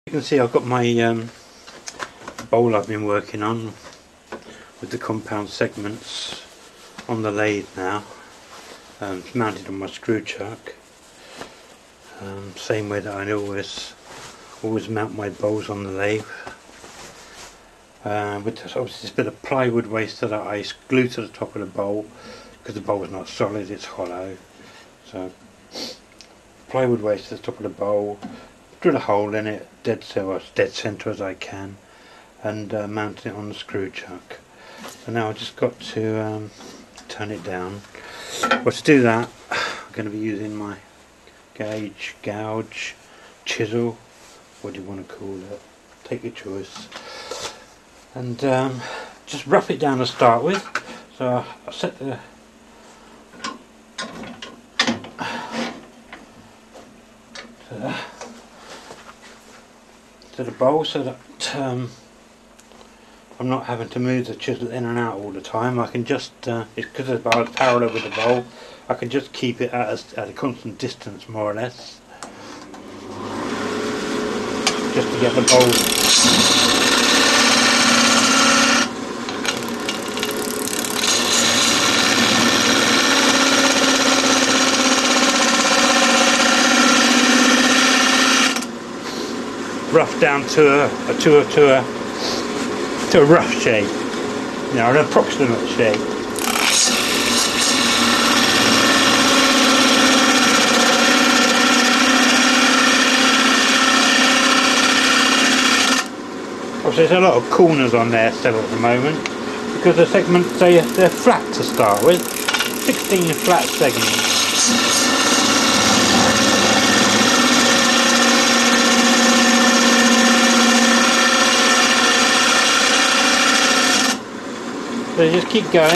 You can see I've got my bowl I've been working on with the compound segments on the lathe now. It's mounted on my screw chuck. Same way that I always mount my bowls on the lathe. With obviously this bit of plywood waste that I glue to the top of the bowl, because the bowl is not solid, it's hollow. So plywood waste to the top of the bowl, drill a hole in it, dead centre as I can, and mount it on the screw chuck. So now I've just got to turn it down. Well, to do that I'm going to be using my gouge, chisel, what do you want to call it, take your choice, and just rough it down to start with. So I set the to the bowl so that I'm not having to move the chisel in and out all the time. I can just, it's because the bowl is parallel with the bowl, I can just keep it at a constant distance more or less, just to get the bowl rough down to a rough shape, you know, an approximate shape. Obviously there's a lot of corners on there still at the moment, because the segments, they're flat to start with, 16 flat segments. So just keep going.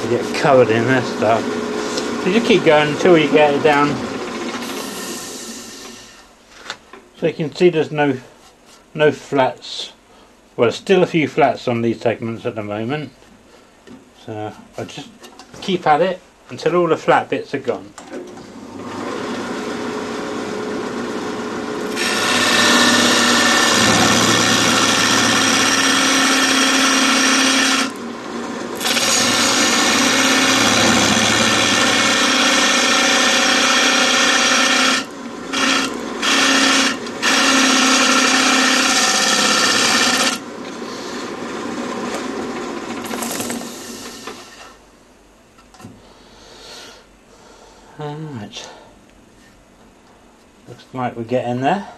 You get covered in this stuff. So just keep going until you get it down. So you can see there's no flats. Well, still a few flats on these segments at the moment, so I'll just keep at it until all the flat bits are gone. Alright, looks like we're getting there.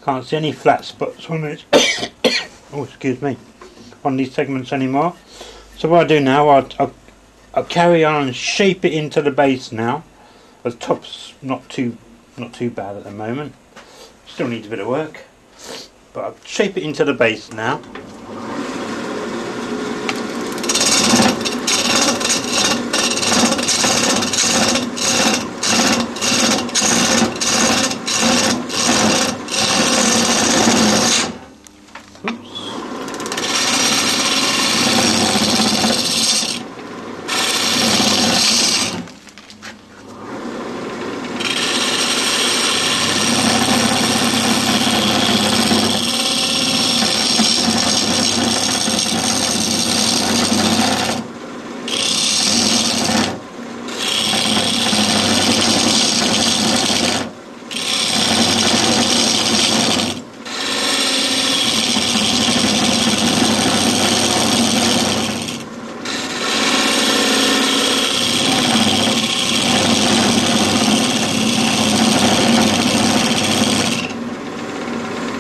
Can't see any flat spots on it. Oh, excuse me, on these segments anymore. So what I'll do now, I'll carry on and shape it into the base now. The top's not too bad at the moment. Still needs a bit of work, but I'll shape it into the base now.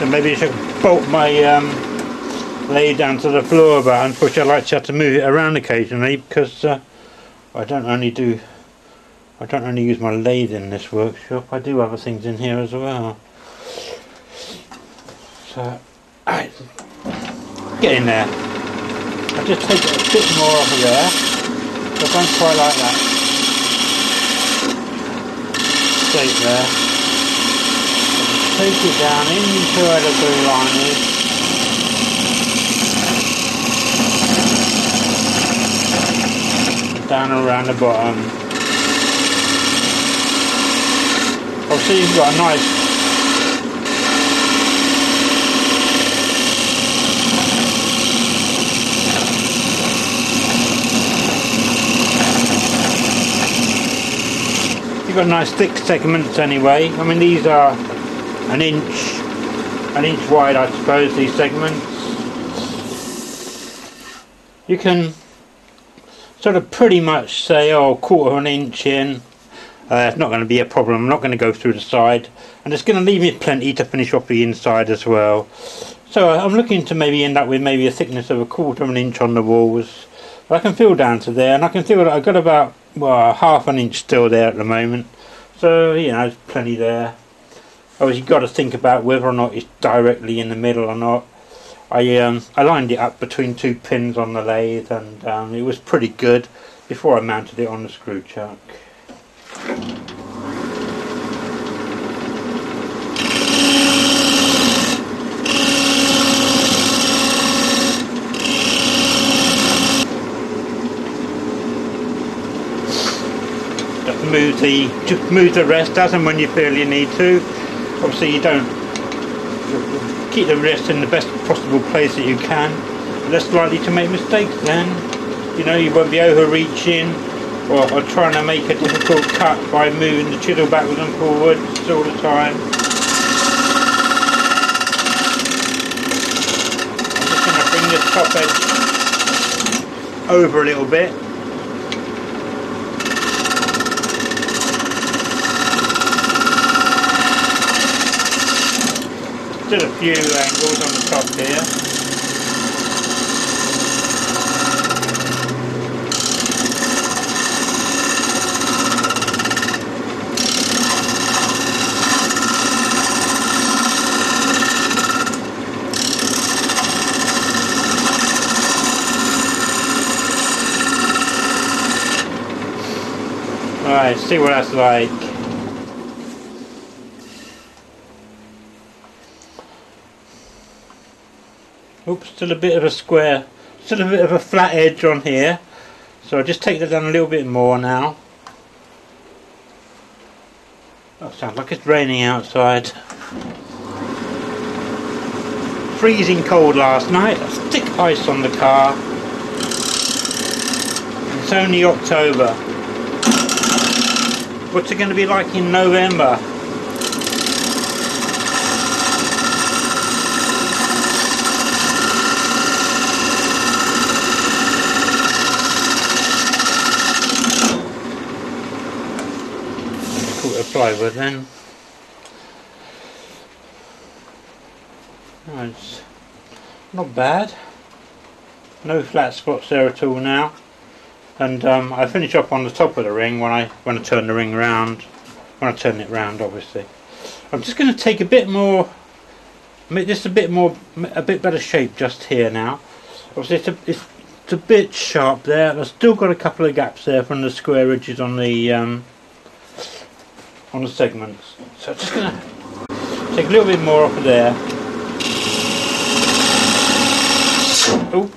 Maybe I should bolt my lathe down to the floor button, which I like to have to move it around occasionally, because I don't only use my lathe in this workshop, I do other things in here as well. So, alright, get in there. I'll just take it a bit more off of there, I don't quite like that shape there. take it down into where the glue line is. Down around the bottom. Obviously you've got a nice thick segments anyway. I mean, these are an inch wide, I suppose, these segments. You can sort of pretty much say, oh, 1/4 inch in. It's not going to be a problem. I'm not going to go through the side, and it's going to leave me plenty to finish off the inside as well. So I'm looking to maybe end up with maybe a thickness of 1/4 inch on the walls. But I can feel down to there, and I can feel that I've got about, well, 1/2 inch still there at the moment. So, you know, there's plenty there. Obviously, you've got to think about whether or not it's directly in the middle or not. I lined it up between 2 pins on the lathe, and it was pretty good before I mounted it on the screw chuck. Just move the rest as and when you feel you need to. Obviously you don't keep the rest in the best possible place that you can. Less likely to make mistakes then. You know, you won't be overreaching or trying to make a difficult cut by moving the chisel backwards and forwards all the time. I'm just going to bring this top edge over a little bit. Just a few angles on the top here. Alright, see what that's like. Oops, still a bit of a square, still a bit of a flat edge on here. So I'll just take that down a little bit more now. Oh, sounds like it's raining outside. Freezing cold last night, thick ice on the car. It's only October. What's it going to be like in November? Plywood then. Oh, it's not bad. No flat spots there at all now. And I finish up on the top of the ring when I turn the ring round. When I turn it round, obviously. I'm just going to take a bit more, make this a bit better shape just here now. Obviously, it's a bit sharp there. I've still got a couple of gaps there from the square edges on the segments. So I'm just going to take a little bit more off of there. Oh.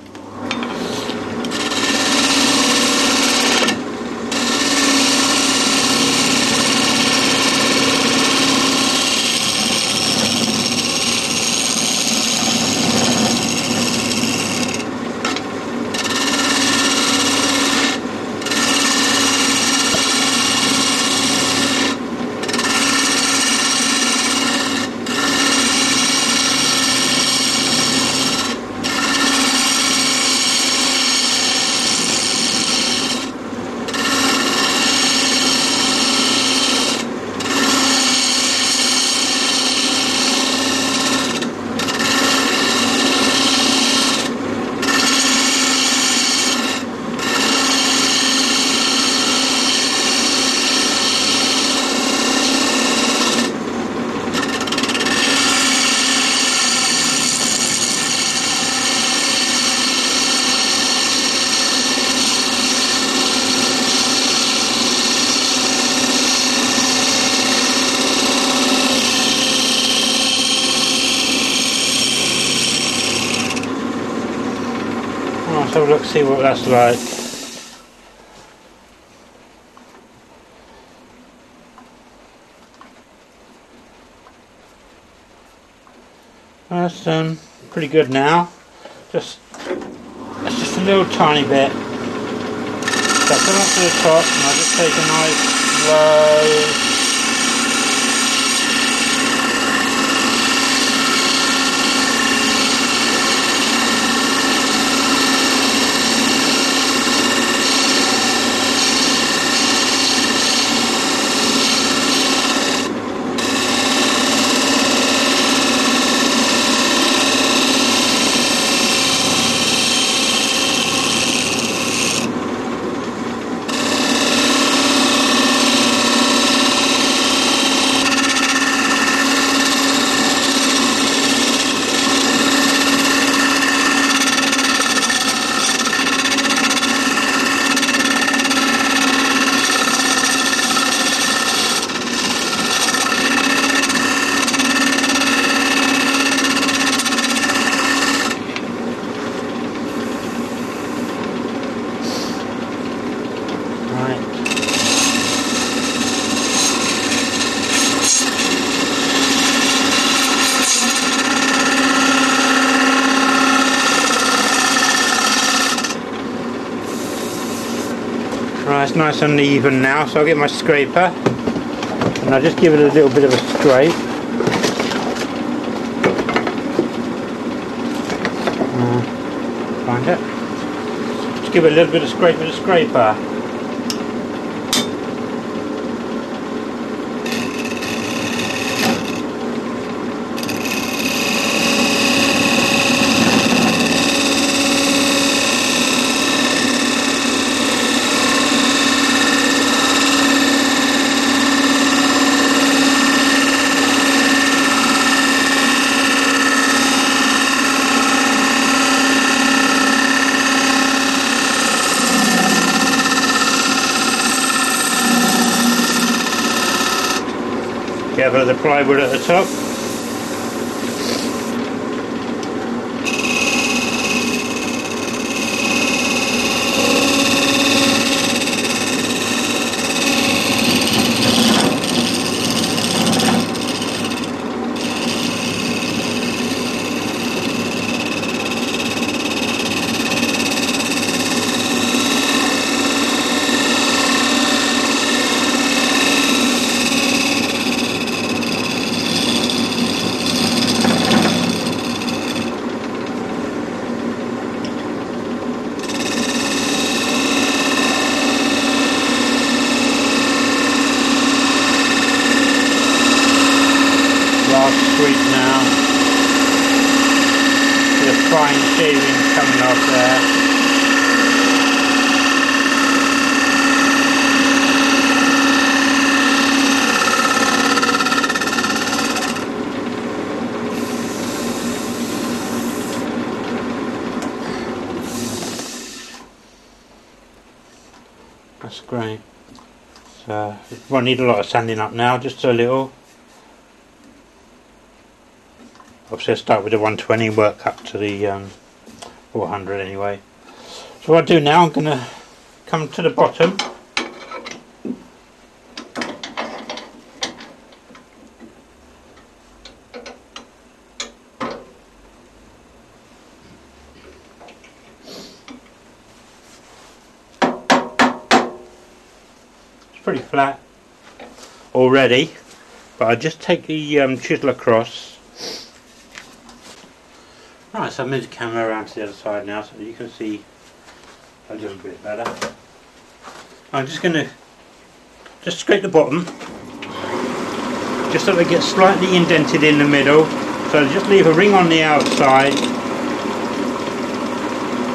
have a look, see what that's like. That's pretty good now. That's just a little tiny bit. So come up to the top and I'll just take a nice low. Right, it's nice and even now, so I'll get my scraper and I'll just give it a little bit of a scrape. Find it. Just give it a little bit of scrape with a scraper. Careful of the plywood at the top. Sweet now. The fine shavings coming off there. That's great. So it won't need a lot of sanding up now, just a little. Obviously I'll start with the 120 and work up to the 400 anyway. So what I'll do now, I'm going to come to the bottom. It's pretty flat already, but I just take the chisel across. Right, so I've moved the camera around to the other side now so you can see a little bit better. I'm just going to scrape the bottom just so they get slightly indented in the middle. So just leave a ring on the outside.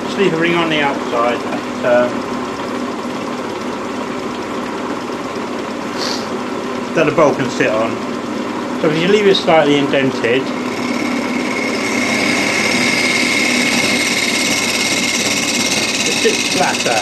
Just leave a ring on the outside that the bowl can sit on. So if you leave it slightly indented, sits flatter.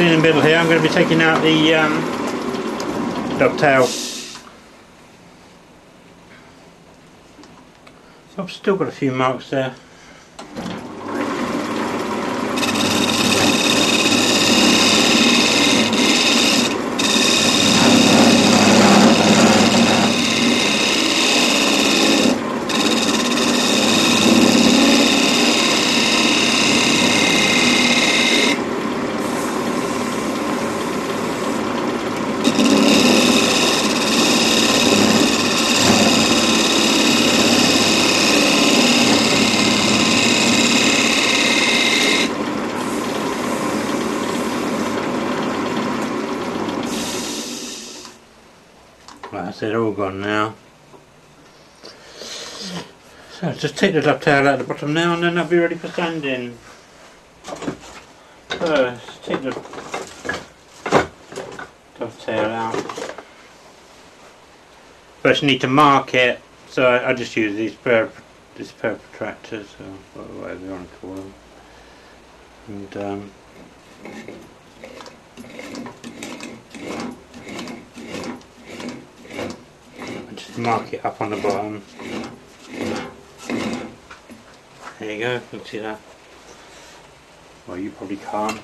see in the middle here, I'm going to be taking out the dovetail. So I've still got a few marks there. Right, they're all gone now. So just take the dovetail out the bottom now and then that'll be ready for sanding. First, take the dovetail out. First you need to mark it, so I just use these pair of protractors, or whatever you want to call them. And just mark it up on the bottom. There you go, you can see that. Well, you probably can't.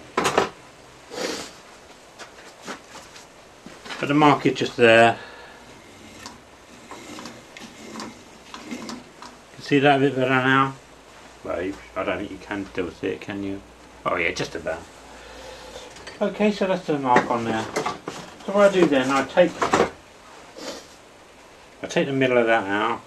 But the mark is just there. You can see that a bit better now? Well, I don't think you can still see it, can you? Oh yeah, just about. Okay, so that's the mark on there. So what I do then, I take the middle of that out.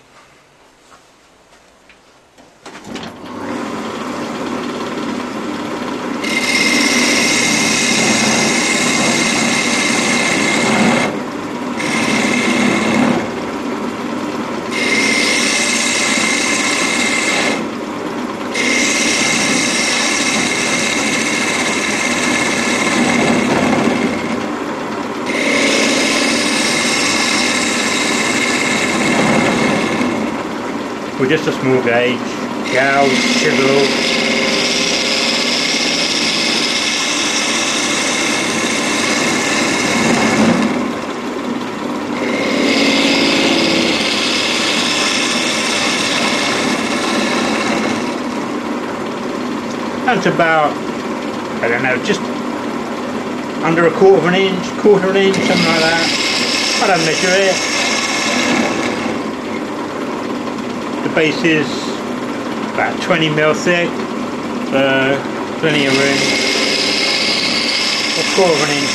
With just a small gauge, gouge, chisel. That's about, I don't know, just under a quarter of an inch, something like that. I don't measure it. The base is about 20mm thick, so plenty of room. A quarter of an inch.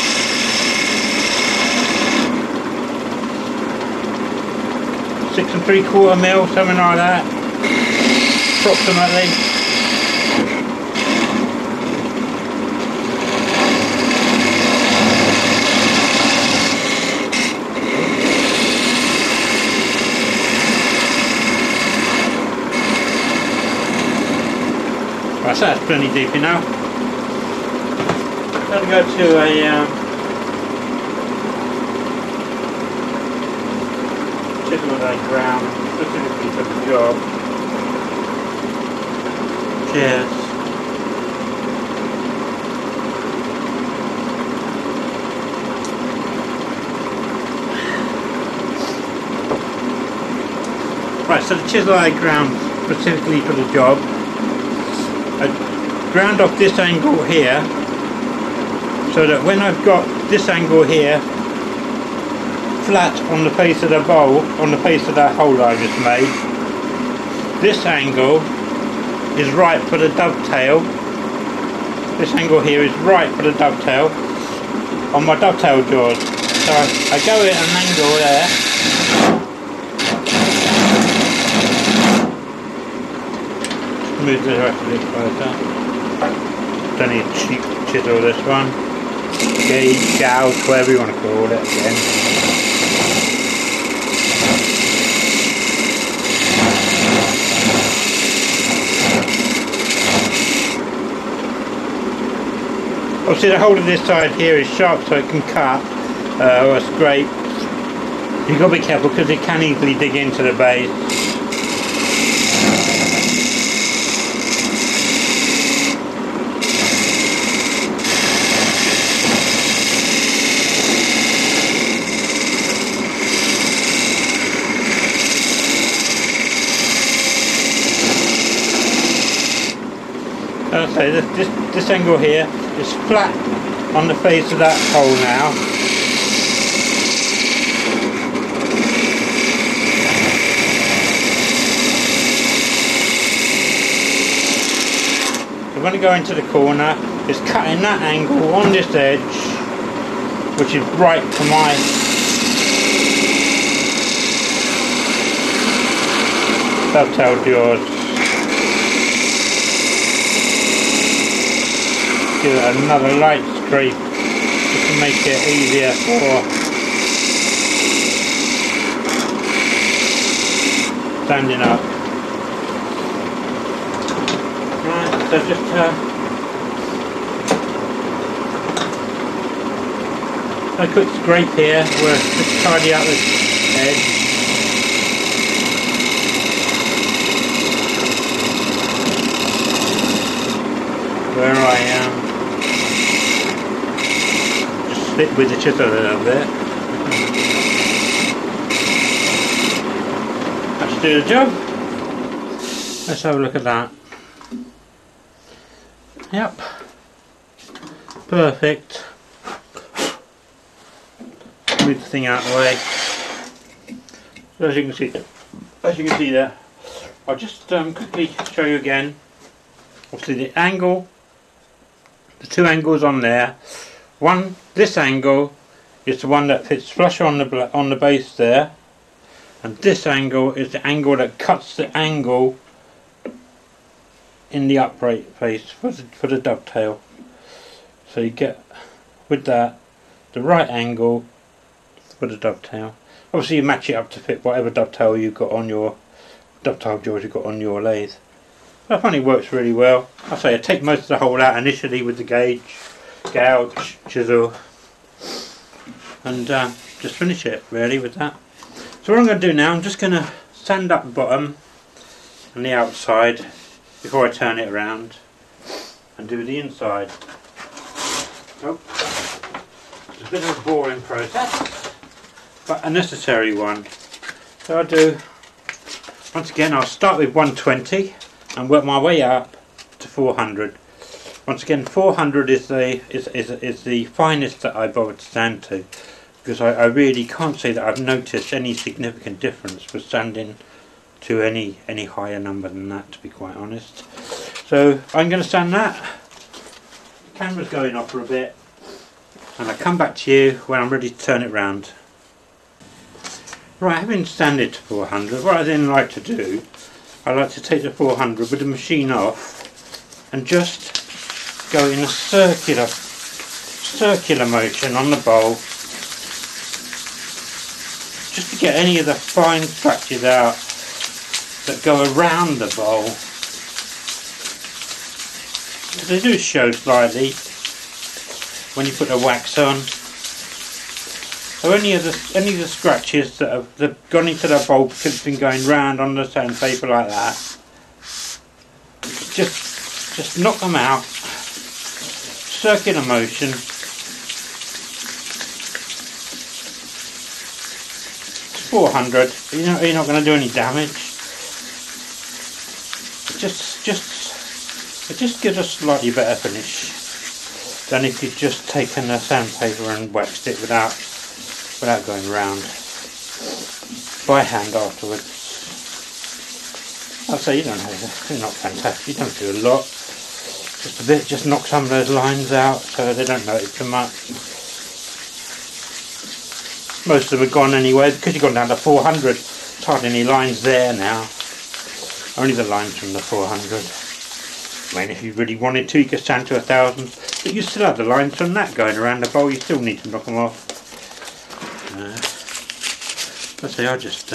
Six and 3/4 mil, something like that, approximately. Right, so that's plenty deep enough. Then go to a chisel with a ground specifically for the job. Cheers. Right, so the chisel I ground specifically for the job. I ground off this angle here, so that when I've got this angle here flat on the face of the bowl, on the face of that hole I just made, this angle is right for the dovetail. This angle here is right for the dovetail on my dovetail jaws. So I go at an angle there. Move the rest of it closer. Don't need a cheap chisel this one. Gauge, gouge, whatever you want to call it again. Obviously the hole of this side here is sharp so it can cut or scrape. You've got to be careful because it can easily dig into the base. say, this angle here is flat on the face of that hole now. So when I go into the corner, it's cutting that angle on this edge, which is right to my dovetail jaws. Give it another light scrape just to make it easier for standing up. Right, so just a quick scrape here, where just tidy up this edge. Where I am. Just slip with the chisel a little bit. That should do the job. Let's have a look at that. Yep. Perfect. Move the thing out of the way. So as you can see there, I'll just quickly show you again. Obviously the angle, the two angles on there. This angle is the one that fits flush on the base there, and this angle is the angle that cuts the angle in the upright face for the dovetail. So you get with that the right angle for the dovetail. Obviously you match it up to fit whatever dovetail you've got on your dovetail jaws you've got on your lathe. I find it works really well. I say I take most of the hole out initially with the gouge, chisel, and just finish it really with that. So what I'm going to do now, I'm just going to sand up the bottom and the outside before I turn it around and do the inside. Oh, it's a bit of a boring process, but a necessary one. So I'll do, once again I'll start with 120 and work my way up to 400. Once again, 400 is the finest that I bothered to sand to, because I really can't say that I've noticed any significant difference for sanding to any higher number than that, to be quite honest. So I'm going to sand that. The camera's going off for a bit, and I'll come back to you when I'm ready to turn it round. Right, having sanded to 400, what I then like to do, I like to take the 400 with the machine off and just go in a circular motion on the bowl, just to get any of the fine scratches out that go around the bowl. They do show slightly when you put the wax on. So any of the scratches that have gone into the bowl because it's been going round on the sandpaper like that, just knock them out. Circular motion. 400. You're not going to do any damage. It just gives a slightly better finish than if you'd just taken the sandpaper and waxed it without going round by hand afterwards. I'd say you're not fantastic, you don't do a lot, just a bit, just knock some of those lines out so they don't notice too much. Most of them are gone anyway, because you've gone down to 400, there's hardly any lines there now, only the lines from the 400. I mean, if you really wanted to, you could sand to 1000, but you still have the lines from that going around the bowl, you still need to knock them off. Let's say I'll just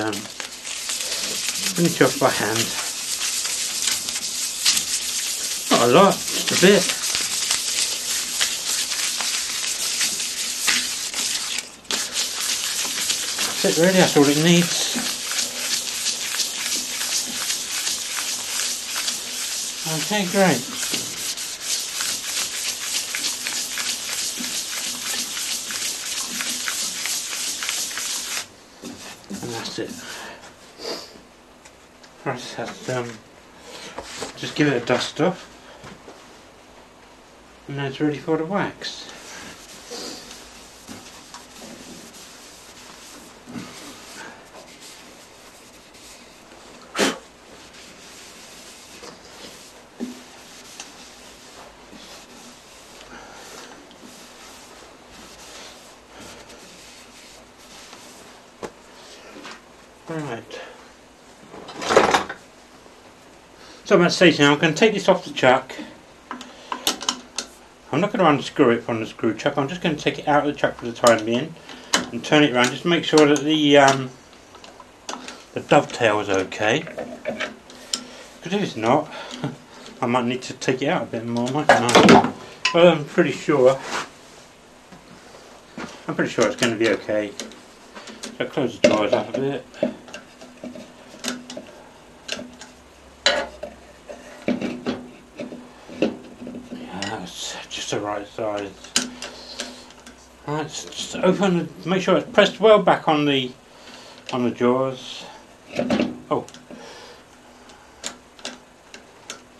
finish off by hand. Not a lot, just a bit. That's it really, that's all it needs. Okay, great. And that's it. Right, just give it a dust off. and now it's ready for the wax. Right. So I'm going to say now, I'm going to take this off the chuck. I'm not going to unscrew it from the screw chuck, I'm just going to take it out of the chuck for the time being and turn it around just to make sure that the dovetail is okay. Because if it's not, I might need to take it out a bit more, mightn't I? But I'm pretty sure it's going to be okay. So close the drawers up a bit. The right size. Right, just open, make sure it's pressed well back on the jaws. Oh,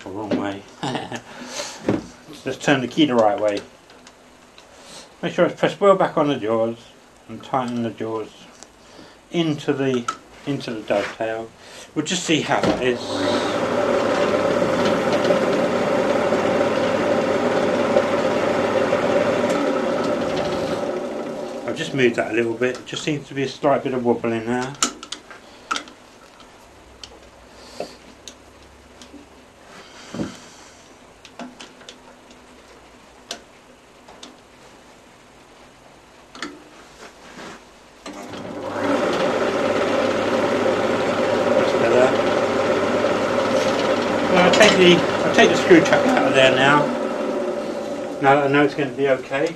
the wrong way. Let's turn the key the right way. Make sure it's pressed well back on the jaws and tighten the jaws into the dovetail. We'll just see how that is. I've just moved that a little bit, it just seems to be a slight bit of wobble in there. That's better. Well, I'll take the screw chuck out of there now that I know it's going to be okay.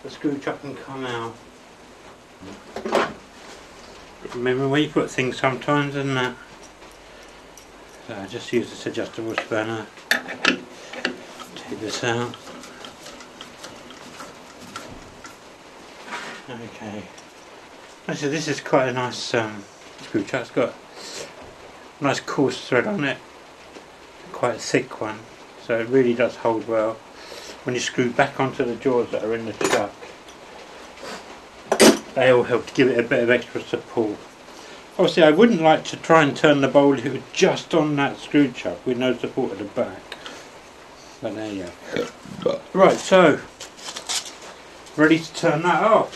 The screw chuck can come out. Remember where you put things sometimes, isn't it? So I just use this adjustable spanner. Take this out. Okay. Actually, this is quite a nice screw chuck. It's got a nice coarse thread on it. Quite a thick one. So it really does hold well when you screw back onto the jaws that are in the chuck. They all help to give it a bit of extra support. Obviously I wouldn't like to try and turn the bowl if it was just on that screw chuck with no support at the back. But there you go. Right, so ready to turn that off.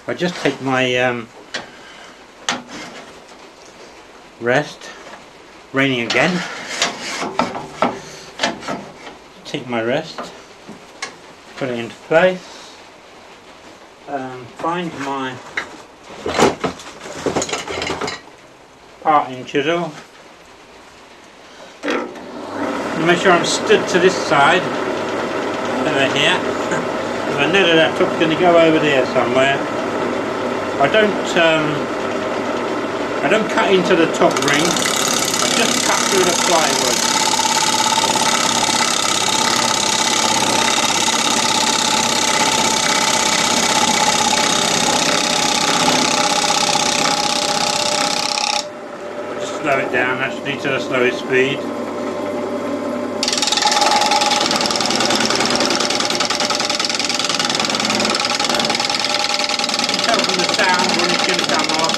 I just take my rest. Raining again. Take my rest, put it into place, find my parting chisel, and make sure I'm stood to this side over here, because I know that top's going to go over there somewhere. I don't cut into the top ring. Just cut through the plywood. Just slow it down actually to the slowest speed. Tell from the sound when it's going to come off.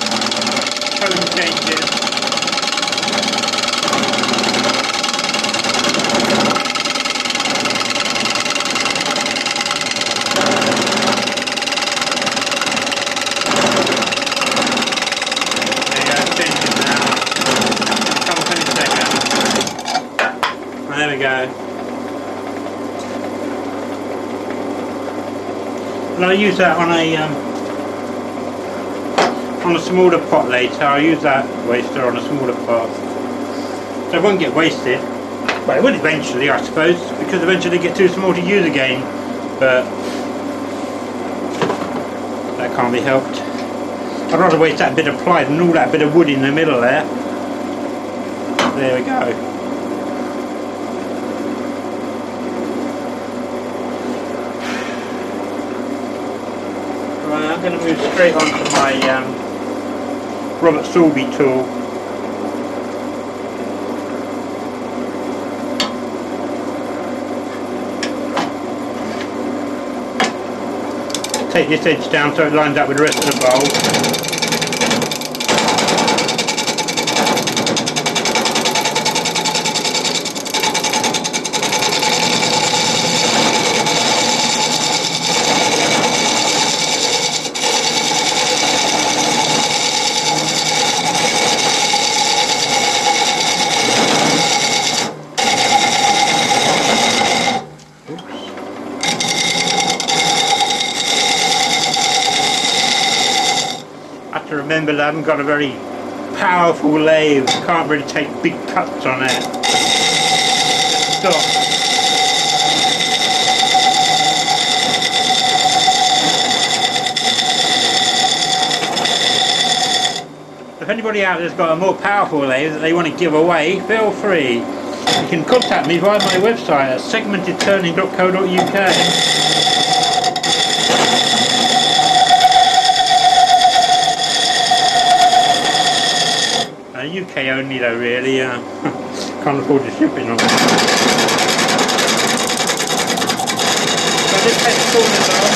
Tone changes. There we go. And I use that on a smaller pot later. I use that waster on a smaller pot, so it won't get wasted. Well, it will eventually, I suppose, because eventually it get too small to use again. But that can't be helped. I'd rather waste that bit of ply than all that bit of wood in the middle there. There we go. I'm going to move straight on to my Robert Soulby tool. take this edge down so it lines up with the rest of the bowl. Remember, I haven't got a very powerful lathe, can't really take big cuts on it. Stop. If anybody out there's got a more powerful lathe that they want to give away, feel free. You can contact me via my website at segmentedturning.co.uk. UK only though, really. Can't afford the shipping on it. So just take the corners off.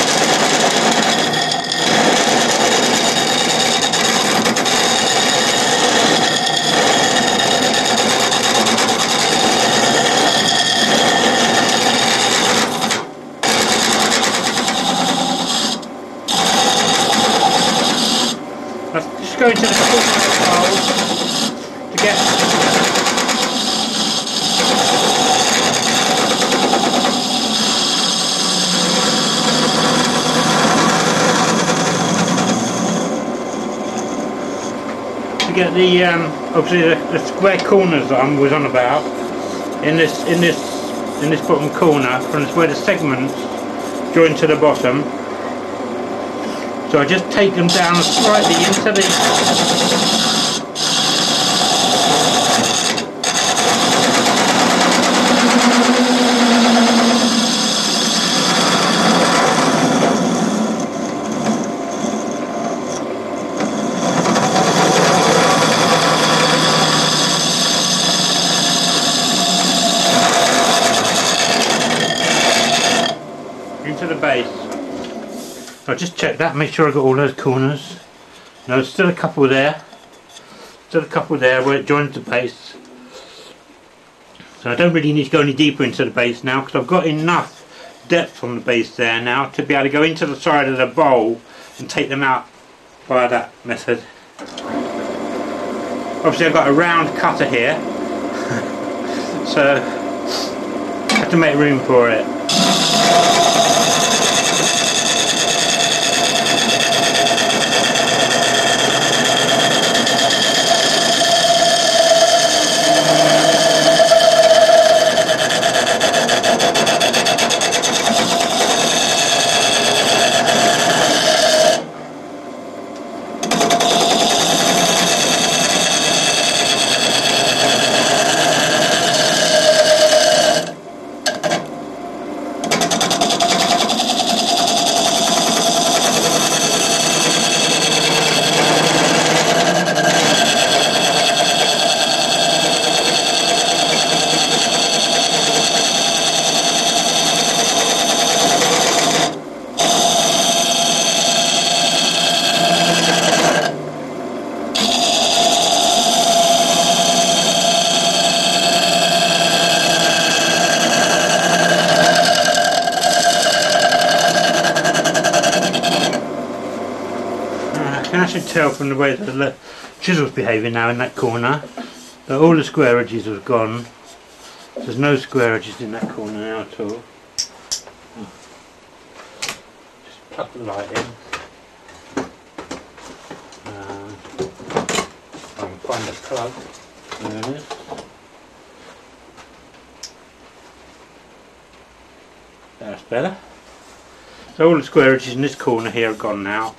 Let's just go into the corner of the bowl. To get the obviously the square corners that I was on about in this bottom corner, from where the segments join to the bottom. So I just take them down slightly into the base. So I just check that, make sure I got all those corners. No, there's still a couple there. Still a couple there where it joins the base. So I don't really need to go any deeper into the base now, because I've got enough depth on the base there now to be able to go into the side of the bowl and take them out via that method. Obviously I've got a round cutter here, so I have to make room for it. I should tell from the way the chisel's behaving now in that corner that all the square edges have gone. There's no square edges in that corner now at all. Just plug the light in. I can find the plug. There it is. That's better. So all the square edges in this corner here are gone now.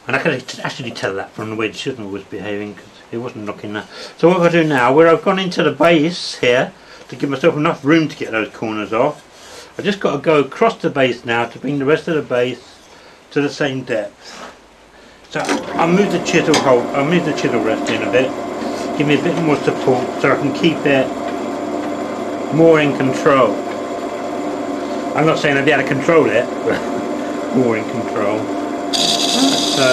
And I can actually tell that from the way the chisel was behaving, because it wasn't knocking that. So what I do now, where I've gone into the base here to give myself enough room to get those corners off, I've just got to go across the base now to bring the rest of the base to the same depth. So I'll move the chisel hold, I'll move the chisel rest in a bit, give me a bit more support so I can keep it more in control. I'm not saying I'll be able to control it, boring control. So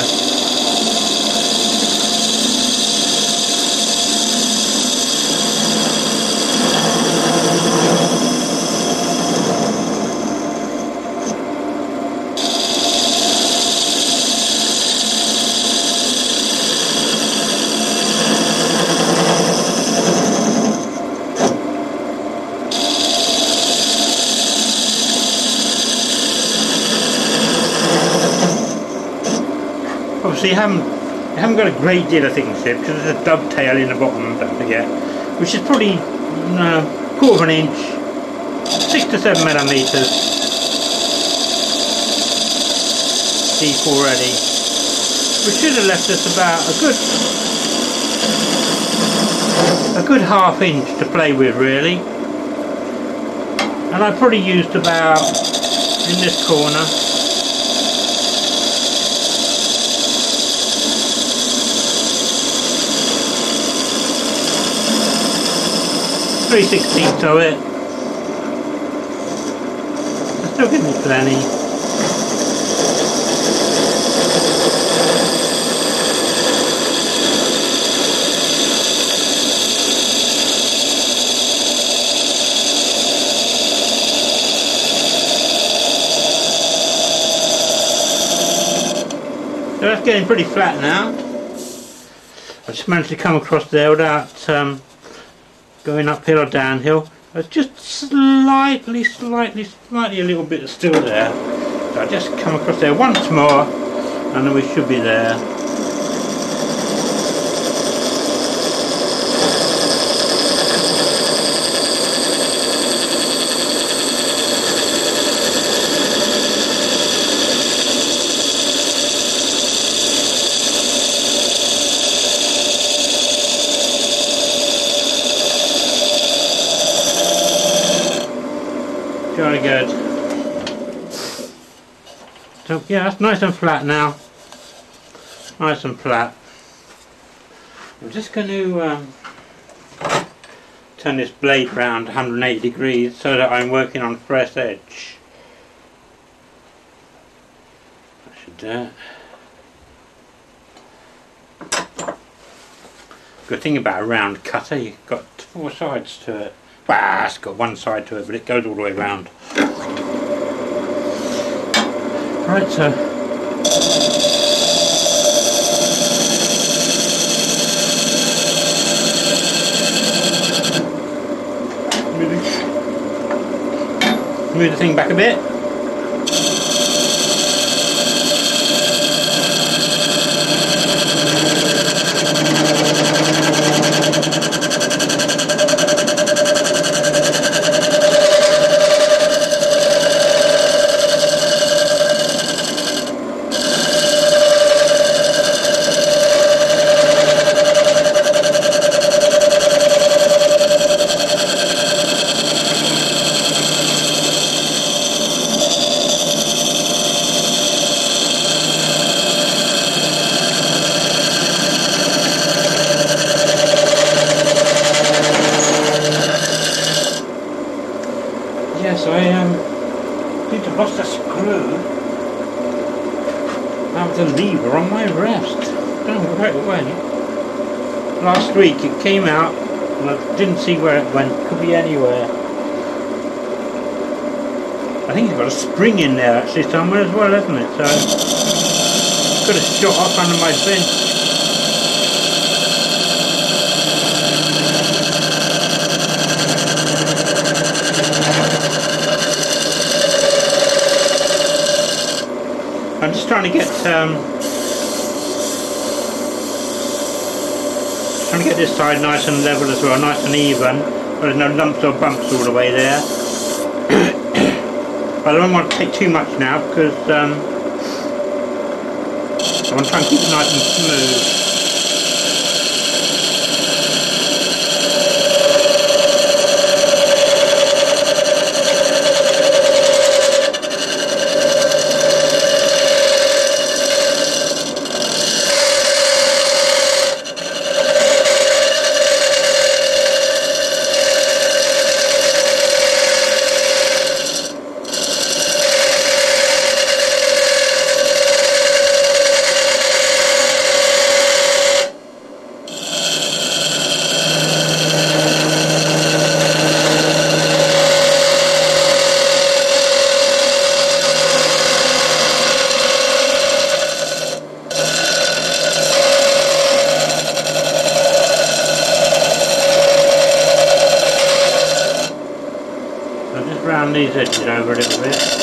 obviously you haven't got a great deal of things here because there's a dovetail in the bottom, don't forget, which is probably quarter of an inch, 6 to 7 millimeters deep already, which should have left us about a good ½ inch to play with really. And I probably used about, in this corner, .3/16 of it. It's still giving me plenty. So that's getting pretty flat now. I just managed to come across there without going uphill or downhill. It's just slightly a little bit still there. So I'll just come across there once more and then we should be there. Jolly good. So yeah, that's nice and flat now. Nice and flat. I'm just going to turn this blade round 180 degrees so that I'm working on fresh edge. I should do it. Good thing about a round cutter, you've got 4 sides to it. Bah, it's got one side to it, but it goes all the way around. Right, so move the thing back a bit. Yes, I seem to have lost a screw out of the lever on my wrist. Don't know where it went. Last week it came out and I didn't see where it went. Could be anywhere. I think it's got a spring in there actually somewhere as well, hasn't it? So could have shot off under my bench. I'm just trying to get this side nice and level as well, nice and even. There's no lumps or bumps all the way there. But I don't want to take too much now because I want to try and keep it nice and smooth. round these edges over a little bit.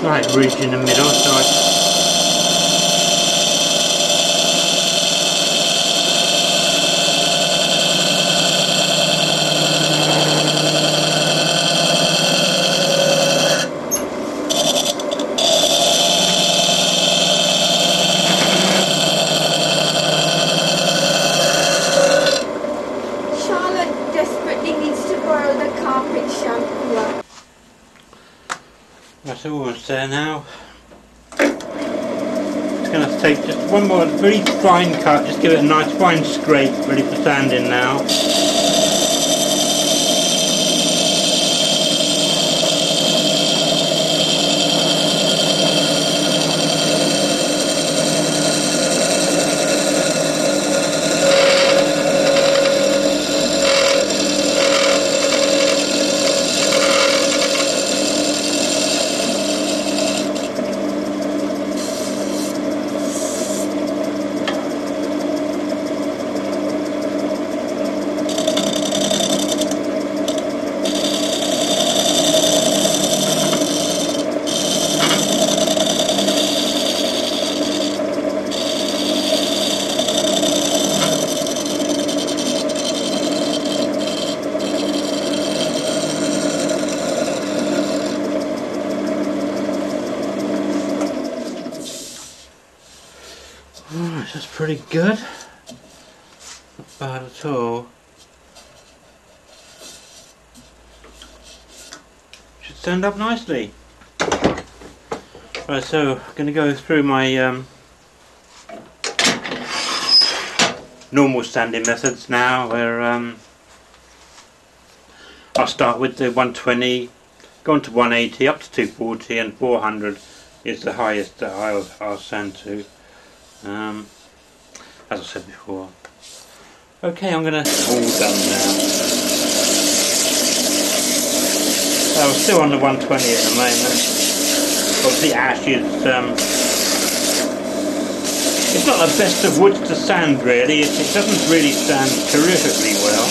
Slight ridge in the middle, so Charlotte desperately needs to borrow the carpet shampooer. that's almost there now. It's going to take just one more really fine cut, just give it a nice fine scrape, ready for sanding now. That's pretty good. Not bad at all. Should stand up nicely. Right, so I'm going to go through my normal sanding methods now, where I'll start with the 120, go on to 180, up to 240, and 400 is the highest that I'll sand to. As I said before. Okay, I'm going to all done now. So I'm still on the 120 at the moment. Obviously ash is it's not the best of woods to sand really. It doesn't really sand terrifically well.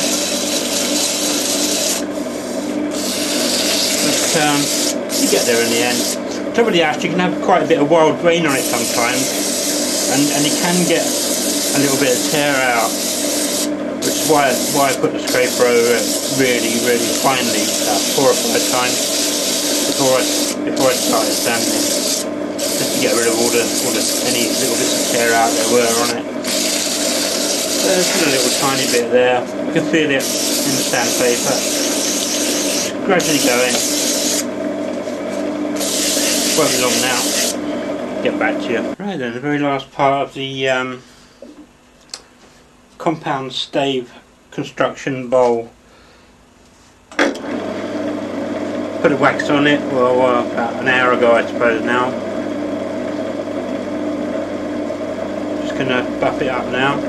But you get there in the end. The trouble with the ash, you can have quite a bit of wild grain on it sometimes. And you can get a little bit of tear out, which is why I put the scraper over it really finely, about 4 or 5 times before I started sanding, just to get rid of all the any little bits of tear out there were on it. There's still a little tiny bit there. You can feel it in the sandpaper. It's gradually going. Won't be long now. Get back to you. Right then, the very last part of the compound stave construction bowl. Put a wax on it, well, about an hour ago I suppose now. Just going to buff it up now.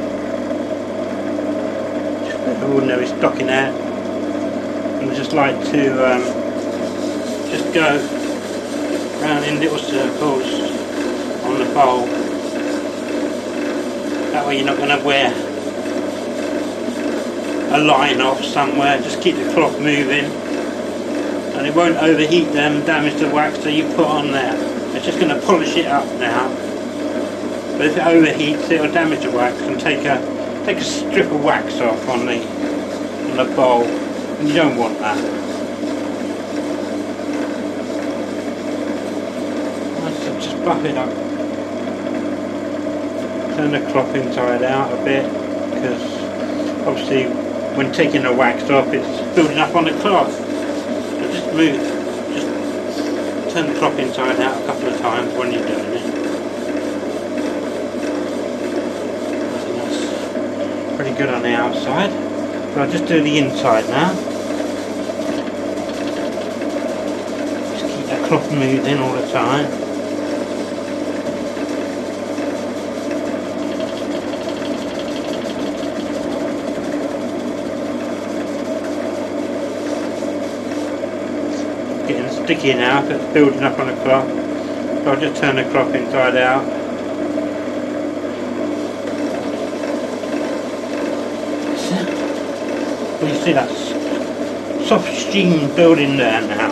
Just a bit of ordinary stockinette. And I just like to just go round in little circles on the bowl. That way you're not going to wear a line off somewhere. Just keep the cloth moving and it won't overheat and damage the wax that you put on there. It's just going to polish it up now, but if it overheats it will damage the wax and take a strip of wax off on the bowl, and you don't want that. So just buff it up. Turn the cloth inside out a bit, because obviously when taking the wax off it's building up on the cloth. just turn the clock inside out a couple of times when you're doing it. I think that's pretty good on the outside. But I'll just do the inside now. Just keep that cloth moving all the time. Getting sticky now, so it's building up on the cloth. So I'll just turn the cloth inside out. Well, you see that soft steam building there now.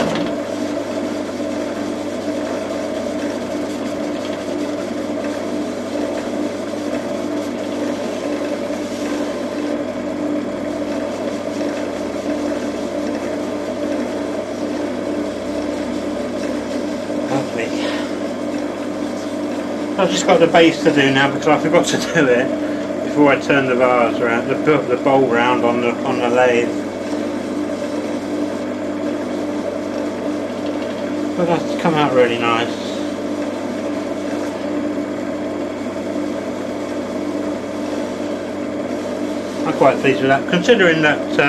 I've just got the base to do now because I forgot to do it before I turn the bars around, the bowl round on the lathe. But that's come out really nice. I'm quite pleased with that, considering that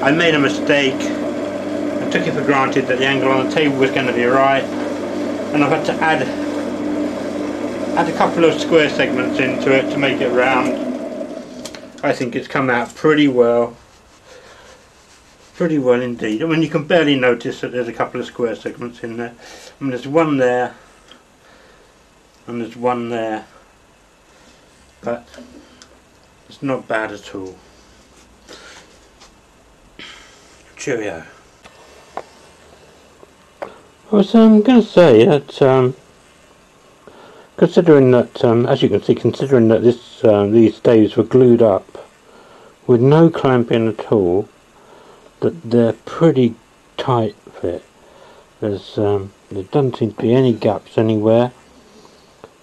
I made a mistake and took it for granted that the angle on the table was going to be right, and I've had to add a couple of square segments into it to make it round. I think it's come out pretty well indeed. I mean, you can barely notice that there's a couple of square segments in there. I mean, there's one there and there's one there, but it's not bad at all. Cheerio. I was going to say that considering that, as you can see, considering that these staves were glued up with no clamping at all, that they're pretty tight fit. There doesn't seem to be any gaps anywhere,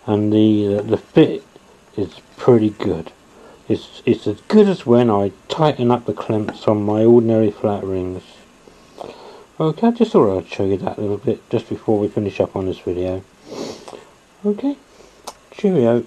and the fit is pretty good. It's as good as when I tighten up the clamps on my ordinary flat rings. Okay, I just thought I'd show you that a little bit just before we finish up on this video. Okay, cheerio.